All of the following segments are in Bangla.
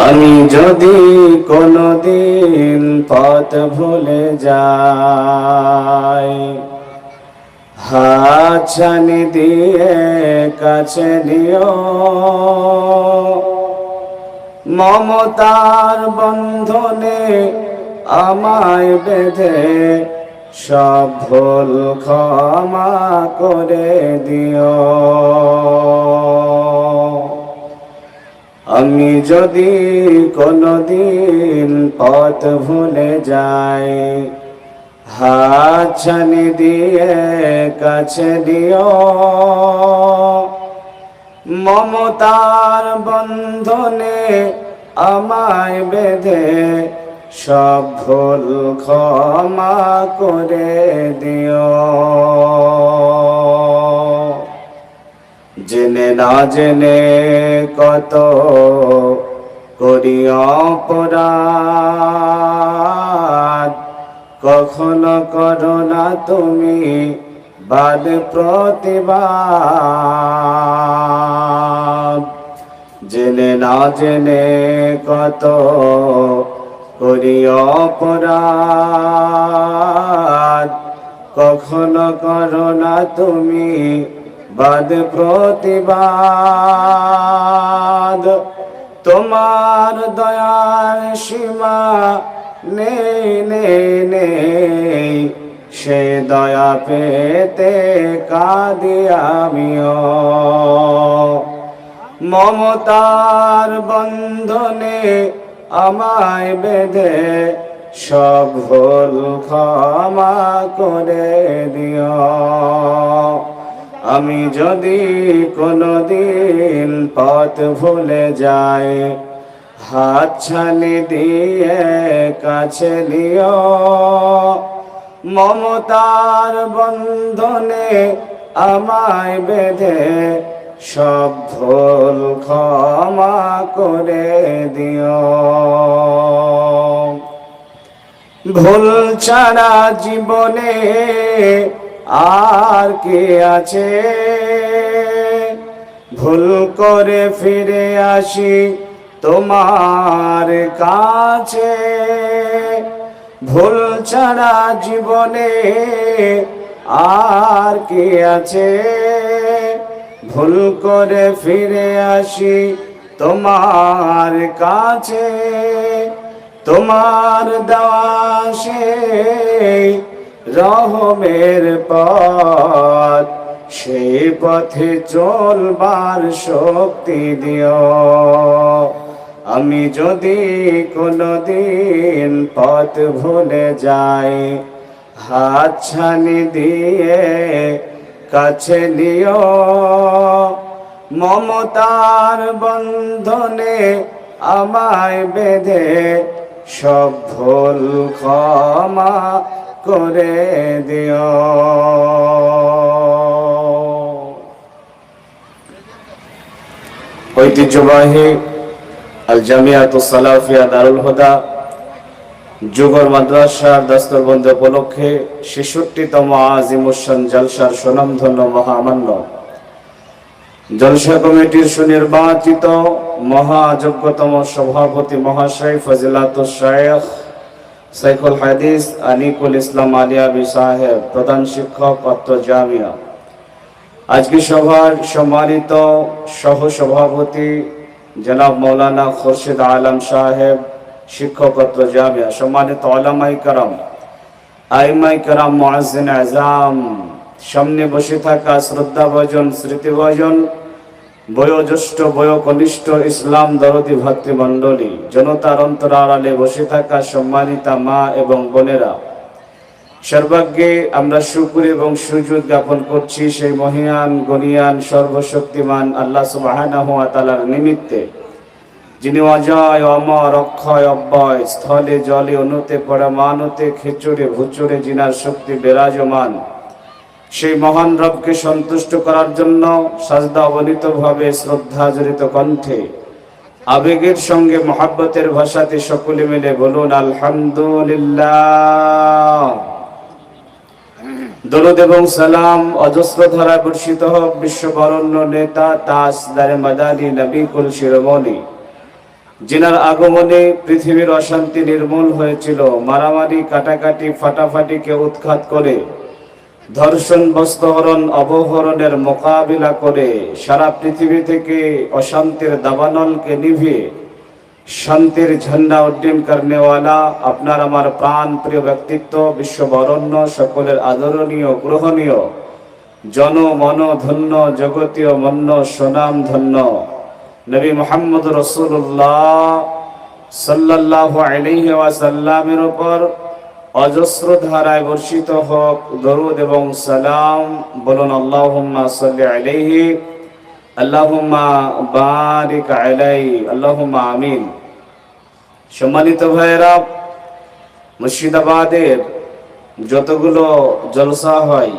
আমি যদি কোনদিন পথ ভুলে যাই, হাত ছানি দিয়ে কাছে নিও, মমতার বন্ধনে আমায় বেঁধে সব ভুল ক্ষমা করে দিও। আমি যদি কোনদিন পথ ভুলে যাই, হাত ছানি দিয়ে কাছে দিও, মমতার বন্ধনে আমায় বেঁধে সব ভুল ক্ষমা করে দিও। জেনে না জেনে কত করি অপরাধ, কখনো করো না তুমি বাদ প্রতিবাদ। জেনে না জেনে কত করি অপরাধ, কখনো করো না তুমি বাদ প্রতিবাদ। তোমার দয়ার সীমা নেই নেই নেই, সে দয়া পেতে কাঁদি আমিও। মমতার বন্ধনে আমায় বেঁধে সব ভুল ক্ষমা করে দিও। আমি যদি কোনদিন পথ ভুলে যাই, হাত ছানি দিয়ে কাছে নিও, মমতার বন্ধনে আমায় বেঁধে সব ভুল ক্ষমা করে দিও। ভুল ছাড়া জীবনে আর কে আছে, ভুল করে ফিরে আসি তোমার কাছে। ভুল ছাড়া জীবনে আর কে আছে, ভুল করে ফিরে আসি তোমার কাছে। তোমার দেওয়া সেই রহমের পথ, সেই পথে চলবার শক্তি দিও। আমি যদি কোনদিন পথ ভুলে যাই, হাত ছানি দিয়ে কাছে নিও, মমতার বন্ধনে আমায় বেঁধে সব ভুল ক্ষমা করে দিও। ঐতিহ্যবাহী আল জামিয়াতুস সালাফিয়া দারুল হুদা যুগল মাদ্রাসার দস্তরবন্দ উপলক্ষে ৬৬তম আজিমুশান জলসার সুনামধন্য মহামান্য জলসা কমিটির সুনির্বাচিত মহাযোগ্যতম সভাপতি মহাশয় ফজিলাতুশ শাইখ শাইখুল হাদিস আনিকুল ইসলাম আলিয়াবি সাহেব, প্রধান শিক্ষক অত্র জামিয়া, আজকে সভার সম্মানিত সহ সভাপতি জনাব মৌলানা খুরশিদ আলম সাহেব, শিক্ষক অত্র জামিয়া, সম্মানিত উলামায়ে কেরাম, আইমায়ে কেরাম, মুআজ্জিন আযম, সামনে বসে থাকা শ্রদ্ধাভাজন, স্মৃতিভাজন, বয়োজ্যেষ্ঠ বয়োকনিষ্ঠ ইসলাম দরদি ভাতৃমণ্ডলী, জনতার অন্তরালে বসে থাকা সম্মানিতা মা এবং বোনেরা, সর্বাগ্যে আমরা শুকর এবং সুজুদ জ্ঞাপন করছি সেই মহিয়ান গনিয়ান সর্বশক্তিমান আল্লাহ সুবহানাহু ওয়া তাআলার নিমিত্তে, যিনি অজয় অমর অক্ষয় অব্যয়, স্থলে জলে অনুতে পরমাণুতে খেচুরে ভুচুরে জিনার শক্তি বিরাজমান। সেই মহান রবকে সন্তুষ্ট করার জন্য সাজদা অবনীতভাবে শ্রদ্ধাজড়িত কণ্ঠে আবেগের সঙ্গে মহাব্বতের ভাষাতে সকলে মিলে বলুন আলহামদুলিল্লাহ। দরুদ এবং সালাম অজস্র ধারায় বর্ষিত হোক বিশ্ব বরণ্য নেতা তাজদারে মাদানী নবী কুল শিরোমণি जिनार আগমনে পৃথিবীর অশান্তি নির্মূল হয়েছিল, মারামারি কাটাকাটি ফাটাফাটিকে উৎখাত করে ধর্ষণ বস্ত্রহরণ অপহরণের মোকাবিলা করে সারা পৃথিবী থেকে অশান্তির দাবানলকে নিভিয়ে শান্তির ঝান্ডা উড্ডীন করনেওয়ালা আপনার আমার প্রাণ প্রিয় ব্যক্তিত্ব, বিশ্ববরণ্য সকলের আদরণীয় গ্রহণীয় জন মন ধন্য জগতীয় মন্য সুনাম ধন্য নবী মুহাম্মদ রাসূলুল্লাহ সাল্লাল্লাহু আলাইহি ওয়াসাল্লামের উপর অজস্র ধারায় বর্ষিত হোক দরুদ এবং সালাম। বলুন আল্লাহুম্মা সাল্লি আলাইহি আল্লাহুম্মা বারিক আলাইহি আল্লাহুম্মা আমিন। সম্মানিত ভাইরা, মুর্শিদাবাদের যতগুলো জলসা হয়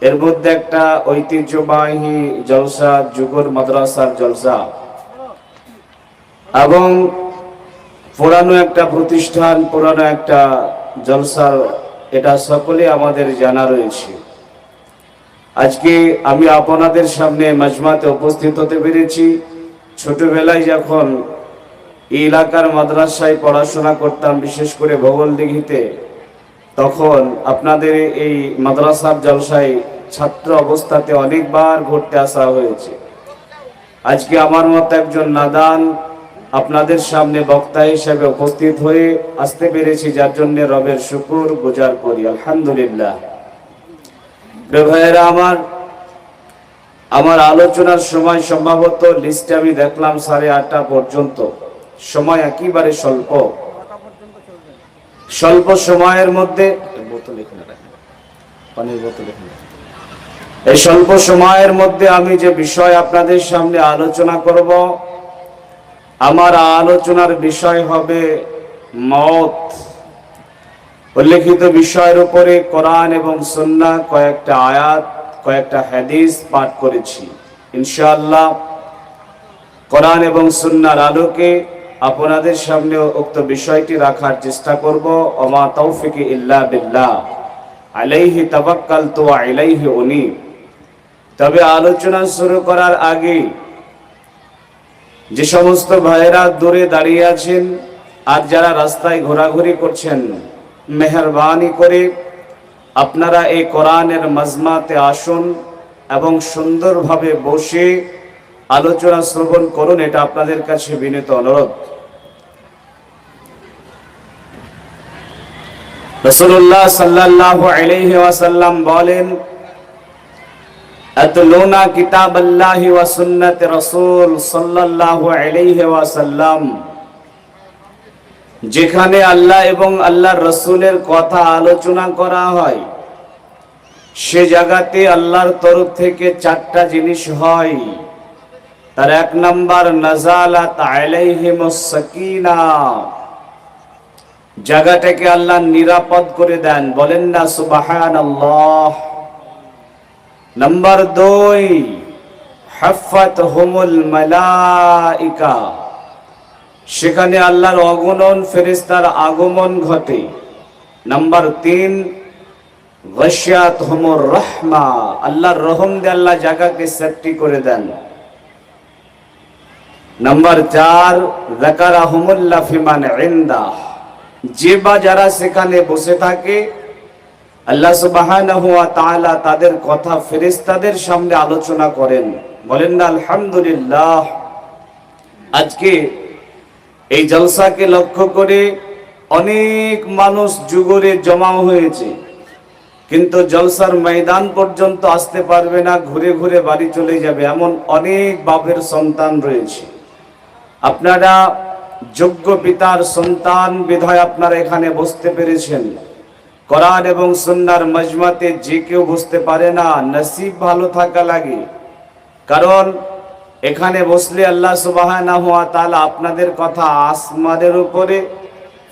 এর মধ্যে একটা ঐতিহ্যবাহী জলসা যুগর মাদ্রাসার জলসা, এবং পুরানো একটা প্রতিষ্ঠান, পুরানো একটা জলসার এটা সকলে আমাদের জানা রয়েছে। আজকে আমি আপনাদের সামনে মাজমাতে উপস্থিত হতে পেরেছি। ছোটবেলায় যখন এই এলাকার মাদ্রাসায় পড়াশোনা করতাম, বিশেষ করে ভূগোল দিঘিতে, তখন আপনাদের এই মাদ্রাসার জলসায় ছাত্র অবস্থাতে অনেকবার ঘুরতে আসা হয়েছে। আজকে আমার মতো একজন নাদান আপনাদের সামনে বক্তা হিসেবে উপস্থিত হয়ে আসতে পেরেছি, যার জন্য রবের শুকর গুজার করি, আলহামদুলিল্লাহ। ভাইয়েরা আমার আলোচনার সময় সম্ভবত লিস্টে আমি দেখলাম 8:30 পর্যন্ত, সময় একেবারে স্বল্প সময়ের মধ্যে এই স্বল্প সময়ের মধ্যে আমি যে বিষয় আপনাদের সামনে আলোচনা করব, আমার আলোচনার বিষয় হবে মওত। উল্লেখিত বিষয়ের উপরে কোরআন এবং সুন্নাহ কয়েকটা আয়াত, কয়েকটা হাদিস পাঠ করেছি। ইনশাআল্লাহ কোরআন এবং সুন্নাহর আলোকে আপনাদের সামনে উক্ত বিষয়টি রাখার চেষ্টা করব। ওমা তৌফিকি ইল্লা বিল্লাহ, আলাইহি তাওয়াক্কালতু ওয়া ইলাইহি উনীব। তবে আলোচনা শুরু করার আগে যে সমস্ত ভাইয়েরা দূরে দাঁড়িয়ে আছেন আর যারা রাস্তায় ঘোরাঘুরি করছেন, মেহেরবানি করে আপনারা এই কোরআনের মাজমাতে আসুন এবং সুন্দরভাবে বসে আলোচনা শ্রবণ করুন, এটা আপনাদের কাছে বিনীত অনুরোধ। রাসূলুল্লাহ সাল্লাল্লাহু আলাইহি ওয়াসাল্লাম বলেন, আতলুনা কিতাবাল্লাহি ওয়া সুন্নাতি রাসূল সাল্লাল্লাহু আলাইহি ওয়াসাল্লাম। যেখানে আল্লাহ এবং আল্লাহর রাসূলের কথা আলোচনা করা হয়, সে জায়গাতে আল্লাহর তরফ থেকে 4টা জিনিস হয়। তার 1 নাম্বার নাযালাত আলাইহিমুস সাকিনাহ, জায়গাটাকে আল্লাহ নিরাপদ করে দেন, বলেন না সুবহানাল্লাহ। নাম্বার 2 হাফাতহুমুল মালাইকা, সেখানে আল্লাহর অগণন ফেরেশতার আগমন ঘটে। নাম্বার 3 গাশিয়াতহুমুর রাহমা, আল্লাহর রহম দিয়ে আল্লাহ জায়গাকে সেফটি করে দেন। নাম্বার 4 যাকারাহুমুল্লাহ ফিমান ইনদাহ, যে বা যারা সেখানে বসে থাকে আল্লাহ সুবহানাহু ওয়া তাআলা তাদের কথা ফেরেশতাদের সামনে আলোচনা করেন, বলেন না আলহামদুলিল্লাহ। আজকে এই জলসাকে লক্ষ্য করে অনেক মানুষ যুগরে জমা হয়েছে, কিন্তু জলসার ময়দান পর্যন্ত আসতে পারবে না, ঘুরে ঘুরে বাড়ি চলে যাবে, এমন অনেক বাপের সন্তান রয়েছে। আপনারা যোগ্য পিতার সন্তান বিধায় আপনারা এখানে বসতে পেরেছেন। কোরআন এবং সুন্নাহর মাজমাতে যে কেউ বসতে পারে না, নসিব ভালো থাকা লাগে। কারণ এখানে বসলে আল্লাহ সুবহানাহু ওয়া তাআলা আপনাদের কথা আসমানের উপরে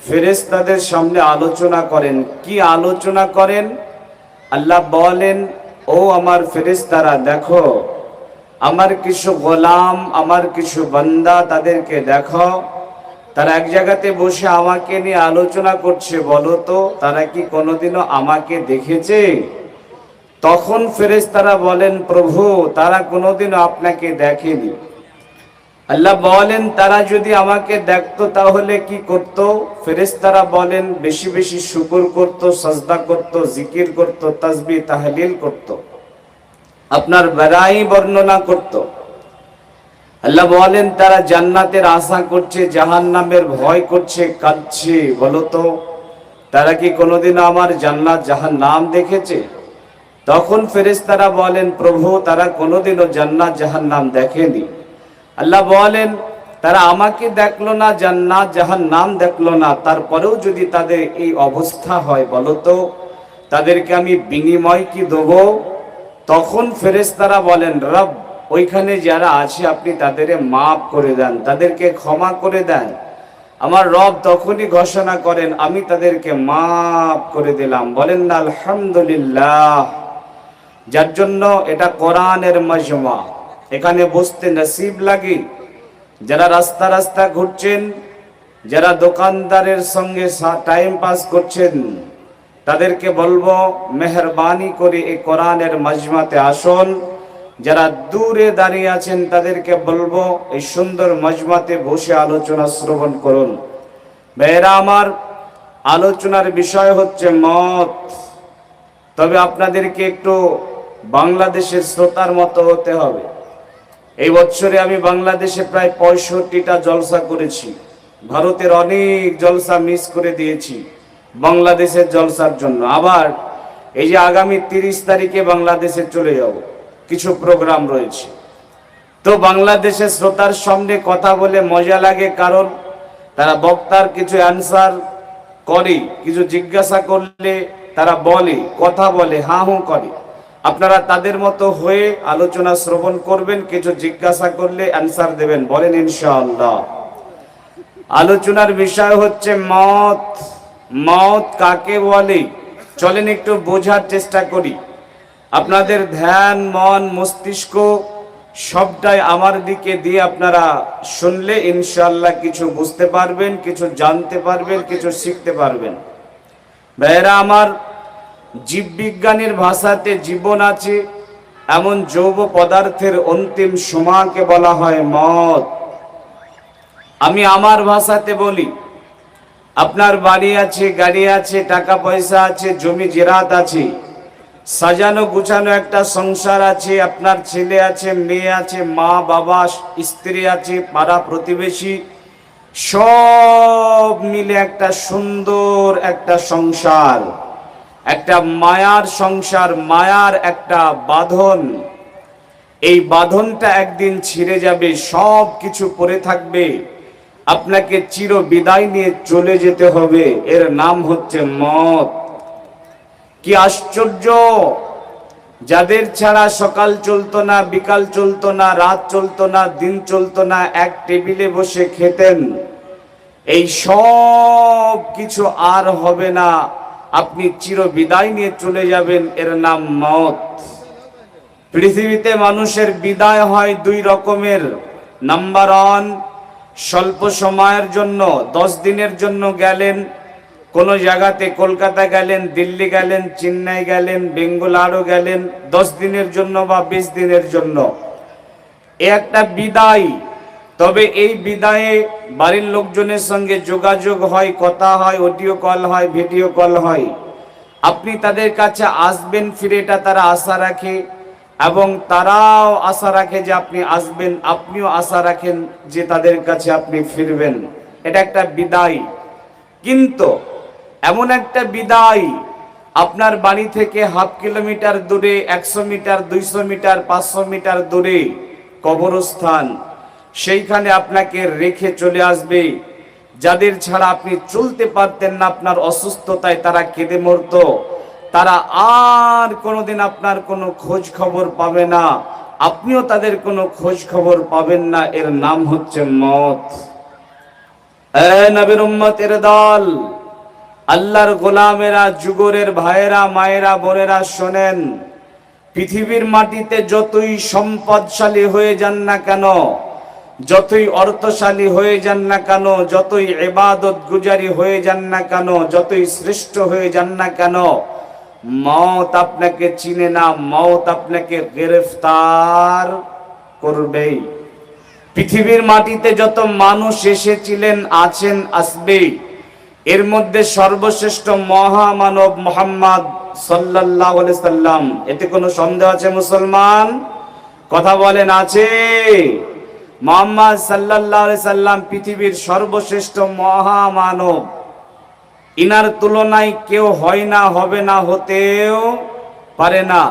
ফেরেশতাদের সামনে আলোচনা করেন। কি আলোচনা করেন? আল্লাহ বলেন, ও আমার ফেরেশতারা, দেখো আমার কিছু গোলাম, আমার কিছু বান্দা, তাদেরকে দেখো, তারা এক জায়গাতে বসে আমাকে নিয়ে আলোচনা করছে, বলো তো তারা কি কোনোদিনও আমাকে দেখেছে? তখন ফেরেশতারা বলেন, প্রভু তারা কোনোদিনও আপনাকে দেখেনি। আল্লাহ বলেন তারা যদি আমাকে দেখতো তাহলে কি করত? ফেরেশতারা বলেন বেশি বেশি শুকর করত, সাজদা করত, জিকির করত, তাসবিহ তাহলিল করত, আপনার বড়াই বর্ণনা করত। আল্লাহ বলেন তারা জান্নাতের আশা করছে, জাহান্নামের ভয় করছে, কাঁদছে। বলতো তারা কি কোনোদিন আমার জান্নাত জাহান্নাম দেখেছে? তখন ফেরেশতারা বলেন প্রভু তারা কোনোদিনও জান্নাত জাহান্নাম দেখেনি। আল্লাহ বলেন তারা আমাকে দেখলো না, জান্নাত জাহান্নাম দেখলো না, তারপরেও যদি তাদের এই অবস্থা হয় বলতো তাদেরকে আমি বিনিময় কি দেবো? তখন ফেরেশতারা বলেন রব ওইখানে যারা আছে আপনি তাদের মাফ করে দেন, তাদেরকে ক্ষমা করে দেন। আমার রব তখনই ঘোষণা করেন আমি তাদেরকে মাফ করে দিলাম। বলেন না আলহামদুলিল্লাহ। যার জন্য এটা কোরআনের মজমা, এখানে বসতে নসিব লাগে। যারা রাস্তা রাস্তা ঘুরছেন, যারা দোকানদারের সঙ্গে টাইম পাস করছেন, তাদেরকে বলবো মেহরবানি করে এই কোরআনের মজমাতে আসুন। যারা দূরে দাঁড়িয়ে আছেন তাদেরকে বলবো এই সুন্দর মজমাতে বসে আলোচনা শ্রবণ করুন। ভাইয়েরা আমার, আলোচনার বিষয় হচ্ছে মত। তবে আপনাদেরকে একটু বাংলাদেশের শ্রোতার মতো হতে হবে। এই বছরে আমি বাংলাদেশে প্রায় 65টা জলসা করেছি। ভারতের অনেক জলসা মিস করে দিয়েছি বাংলাদেশের জলসার জন্য। আবার এই যে আগামী 30 তারিখে বাংলাদেশে চলে যাব, কিছু প্রোগ্রাম রয়েছে। তো বাংলাদেশের শ্রোতার সামনে কথা বলে মজা লাগে, কারণ তারা বক্তার কিছু অ্যান্সার করে, কিছু জিজ্ঞাসা করলে তারা বলে, কথা বলে, হা হু করে। আপনারা তাদের মতো হয়ে আলোচনা শ্রবণ করবেন, কিছু জিজ্ঞাসা করলে অ্যান্সার দেবেন। বলেন ইনশাআল্লাহ। আলোচনার বিষয় হচ্ছে মত। মত কাকে বলে চলেন একটু বোঝার চেষ্টা করি। আপনাদের ধ্যান, মন, মস্তিষ্ক সবটাই আমার দিকে দিয়ে আপনারা শুনলে ইনশাআল্লাহ কিছু বুঝতে পারবেন, কিছু জানতে পারবেন, কিছু শিখতে পারবেন। ভাইয়েরা আমার, জীববিজ্ঞানের ভাষাতে জীবন আছে এমন জৈব পদার্থের অন্তিম সীমাকে বলা হয় মত। আমি আমার ভাষাতে বলি, আপনার বাড়ি আছে, গাড়ি আছে, টাকা পয়সা আছে, জমি জিরাত আছে, সাজানো গুছানো একটা সংসার আছে, আপনার ছেলে আছে, মেয়ে আছে, মা বাবা, স্ত্রী আছে, পাড়া প্রতিবেশী, সব মিলে একটা সুন্দর একটা সংসার, একটা মায়ার সংসার, মায়ার একটা বাঁধন। এই বাঁধনটা একদিন ছিঁড়ে যাবে, সব কিছু পড়ে থাকবে, আপনাকে চির বিদায় নিয়ে চলে যেতে হবে। এর নাম হচ্ছে মত। কি আশ্চর্য! যাদের ছাড়া সকাল চলতো না, বিকাল চলতো না, রাত চলতো না, দিন চলতো না, এক টেবিলে বসে খেতেন, এই সব কিছু আর হবে না, আপনি চির বিদায় নিয়ে চলে যাবেন। এর নাম মত। পৃথিবীতে মানুষের বিদায় হয় দুই রকমের। নাম্বার 1, স্বল্প সময়ের জন্য, 10 দিনের জন্য গেলেন কোন জায়গাতে, কলকাতা গেলেন, দিল্লি গেলেন, চেন্নাই গেলেন, বেঙ্গালুরু গেলেন, 10 দিনের জন্য বা 20 দিনের জন্য, এ একটা বিদায়। তবে এই বিদায়ে বাড়ির লোকজনের সঙ্গে যোগাযোগ হয়, কথা হয়, অডিও কল হয়, ভিডিও কল হয়। আপনি তাদের কাছে আসবেন ফিরে, এটা তারা আশা রাখে, এবং তারাও আশা রাখে যে আপনি আসবেন, আপনিও আশা রাখেন যে তাদের কাছে আপনি ফিরবেন। এটা একটা বিদায়। কিন্তু এমন একটা বিদায়, আপনার বাড়ি থেকে হাফ কিলোমিটার দূরে, 100 মিটার, 200 মিটার, 500 মিটার দূরে কবরস্থান, সেইখানে আপনাকে রেখে চলে আসবে। যাদের ছাড়া আপনি চলতে পারতেন না, আপনার অসুস্থতায় তারা কেঁদে মরত, তারা আর কোনোদিন আপনার কোনো খোঁজ খবর পাবে না, আপনিও তাদের কোনো খোঁজ খবর পাবেন না। এর নাম হচ্ছে মত। নবীর উম্মতের দল, আল্লাহর গোলামেরা, যুগরের ভাইয়েরা, মায়েরা, বোনেরা, শোনেন, পৃথিবীর মাটিতে যতই সম্পদশালী হয়ে যান না কেন, যতই অর্থশালী হয়ে যান না কেন, যতই ইবাদত গুজারি হয়ে যান না কেন, যতই শ্রেষ্ঠ হয়ে যান না কেন, মওত আপনাকে চিনে না, মওত আপনাকে গ্রেফতার করবেই। পৃথিবীর মাটিতে যত মানুষ এসেছিলেন, আছেন, আসবে, এর মধ্যে সর্বশ্রেষ্ঠ মহামানব মুহাম্মদ সাল্লাল্লাহু আলাইহি সাল্লাম। এতে কোনো সন্দেহ আছে মুসলমান? কথা বলেন, আছে? মুহাম্মদ সাল্লাল্লাহু আলাইহি সাল্লাম পৃথিবীর সর্বশ্রেষ্ঠ মহামানব। ইনার তুলনায় কেউ হয় না, হবে না, হতেও পারে না।